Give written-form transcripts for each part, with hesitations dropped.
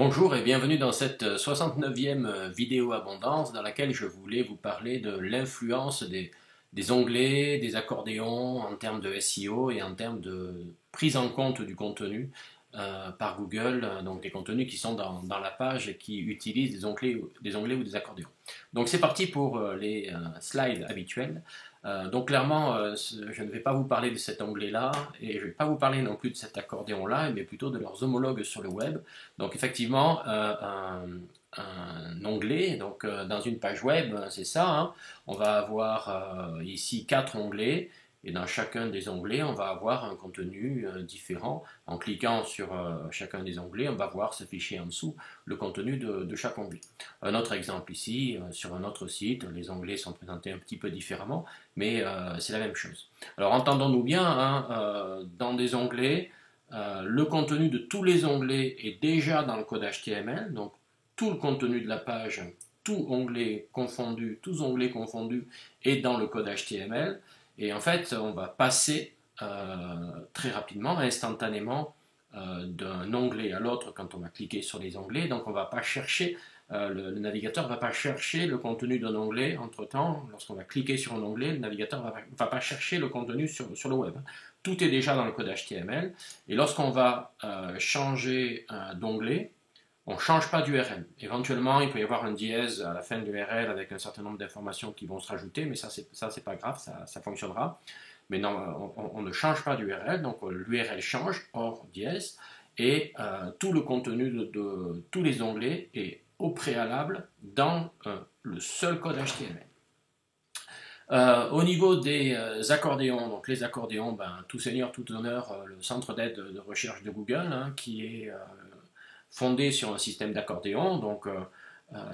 Bonjour et bienvenue dans cette 69e vidéo abondance dans laquelle je voulais vous parler de l'influence des onglets, des accordéons en termes de SEO et en termes de prise en compte du contenu par Google, donc des contenus qui sont dans la page et qui utilisent des onglets ou des accordéons. Donc c'est parti pour les slides habituels. Donc clairement, je ne vais pas vous parler de cet onglet-là et je ne vais pas vous parler non plus de cet accordéon-là, mais plutôt de leurs homologues sur le web. Donc effectivement, un onglet, donc dans une page web, c'est ça, hein. On va avoir ici 4 onglets et dans chacun des onglets, on va avoir un contenu différent. En cliquant sur chacun des onglets, on va voir s'afficher en dessous le contenu de chaque onglet. Un autre exemple ici, sur un autre site, les onglets sont présentés un petit peu différemment, mais c'est la même chose. Alors entendons-nous bien, hein, dans des onglets, le contenu de tous les onglets est déjà dans le code HTML, donc tout le contenu de la page, tous onglets confondus est dans le code HTML. Et en fait, on va passer très rapidement, instantanément, d'un onglet à l'autre quand on va cliquer sur les onglets. Donc on va pas chercher, le navigateur ne va pas chercher le contenu d'un onglet entre-temps. Lorsqu'on va cliquer sur un onglet, le navigateur ne va pas chercher le contenu sur le web. Tout est déjà dans le code HTML. Et lorsqu'on va changer d'onglet, on ne change pas d'URL. Éventuellement, il peut y avoir un dièse à la fin de l'URL avec un certain nombre d'informations qui vont se rajouter, mais ça, c'est pas grave, ça fonctionnera. Mais non, on ne change pas d'URL, donc l'URL change, hors dièse, et tout le contenu de tous les onglets est au préalable dans le seul code HTML. Au niveau des accordéons, donc les accordéons, tout seigneur, tout honneur, le centre d'aide de recherche de Google, hein, qui est fondé sur un système d'accordéon, donc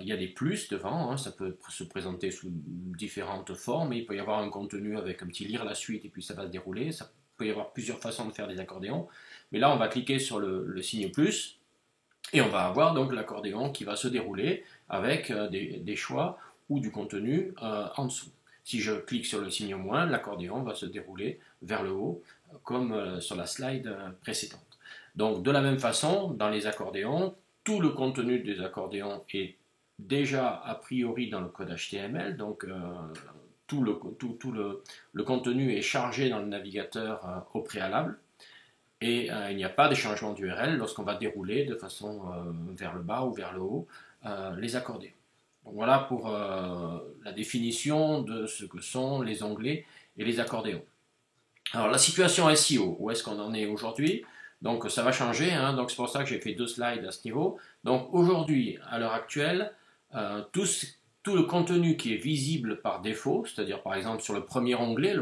il y a des plus devant, hein, ça peut se présenter sous différentes formes, il peut y avoir un contenu avec un petit lire la suite et puis ça va se dérouler, ça peut y avoir plusieurs façons de faire des accordéons, mais là on va cliquer sur le signe plus, et on va avoir donc l'accordéon qui va se dérouler avec des choix ou du contenu en dessous. Si je clique sur le signe moins, l'accordéon va se dérouler vers le haut, comme sur la slide précédente. Donc de la même façon, dans les accordéons, tout le contenu des accordéons est déjà a priori dans le code HTML, donc tout le contenu est chargé dans le navigateur au préalable, et il n'y a pas de changement d'URL lorsqu'on va dérouler de façon vers le bas ou vers le haut les accordéons. Donc voilà pour la définition de ce que sont les onglets et les accordéons. Alors la situation SEO, où est-ce qu'on en est aujourd'hui? Donc ça va changer, hein, donc c'est pour ça que j'ai fait 2 slides à ce niveau. Donc aujourd'hui, à l'heure actuelle, tout le contenu qui est visible par défaut, c'est-à-dire par exemple sur le premier onglet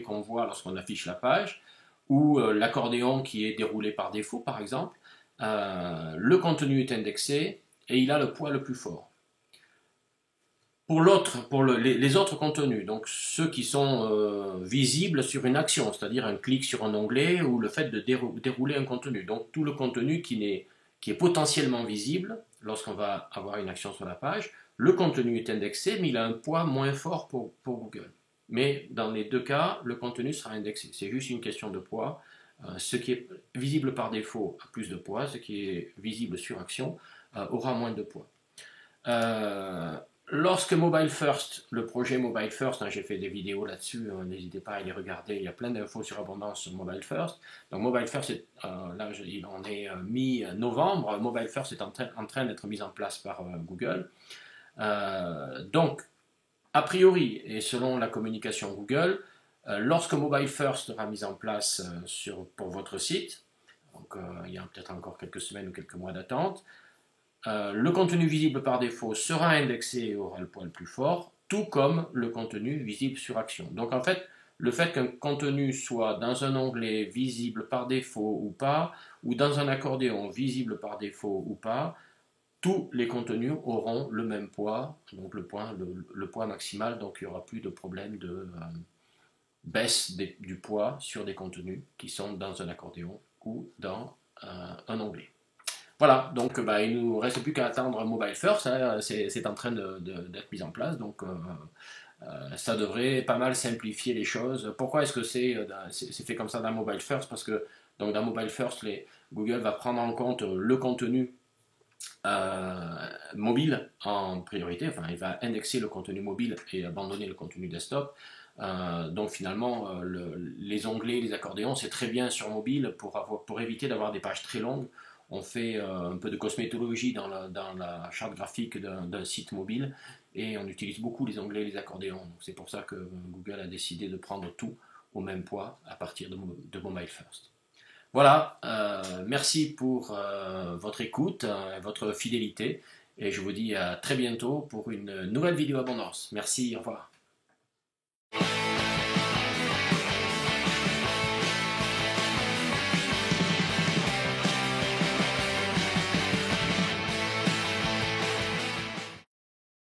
qu'on voit lorsqu'on affiche la page, ou l'accordéon qui est déroulé par défaut par exemple, le contenu est indexé et il a le poids le plus fort. Pour les autres contenus, donc ceux qui sont visibles sur une action, c'est-à-dire un clic sur un onglet ou le fait de dérouler un contenu, donc tout le contenu qui est potentiellement visible lorsqu'on va avoir une action sur la page, le contenu est indexé, mais il a un poids moins fort pour Google. Mais dans les deux cas, le contenu sera indexé. C'est juste une question de poids. Ce qui est visible par défaut a plus de poids, ce qui est visible sur action aura moins de poids. Lorsque Mobile First, le projet Mobile First, hein, j'ai fait des vidéos là-dessus, n'hésitez pas à les regarder, il y a plein d'infos sur Abondance sur Mobile First. Donc Mobile First, là on est mi-novembre, Mobile First est en train d'être mis en place par Google. Donc, a priori, et selon la communication Google, lorsque Mobile First sera mis en place pour votre site, donc il y a peut-être encore quelques semaines ou quelques mois d'attente, le contenu visible par défaut sera indexé et aura le poids le plus fort, tout comme le contenu visible sur action. Donc en fait, le fait qu'un contenu soit dans un onglet visible par défaut ou pas, ou dans un accordéon visible par défaut ou pas, tous les contenus auront le même poids, donc le poids maximal, donc il n'y aura plus de problème de baisse du poids sur des contenus qui sont dans un accordéon ou dans un onglet. Voilà, donc il ne nous reste plus qu'à attendre Mobile First, hein, c'est en train d'être mis en place, donc ça devrait pas mal simplifier les choses. Pourquoi est-ce que c'est fait comme ça dans Mobile First? Parce que donc, dans Mobile First, Google va prendre en compte le contenu mobile en priorité, enfin il va indexer le contenu mobile et abandonner le contenu desktop. Donc finalement, les onglets, les accordéons, c'est très bien sur mobile pour éviter d'avoir des pages très longues. On fait un peu de cosmétologie dans la charte graphique d'un site mobile et on utilise beaucoup les onglets et les accordéons. C'est pour ça que Google a décidé de prendre tout au même poids à partir de Mobile First. Voilà, merci pour votre écoute, votre fidélité et je vous dis à très bientôt pour une nouvelle vidéo abondance. Merci, au revoir.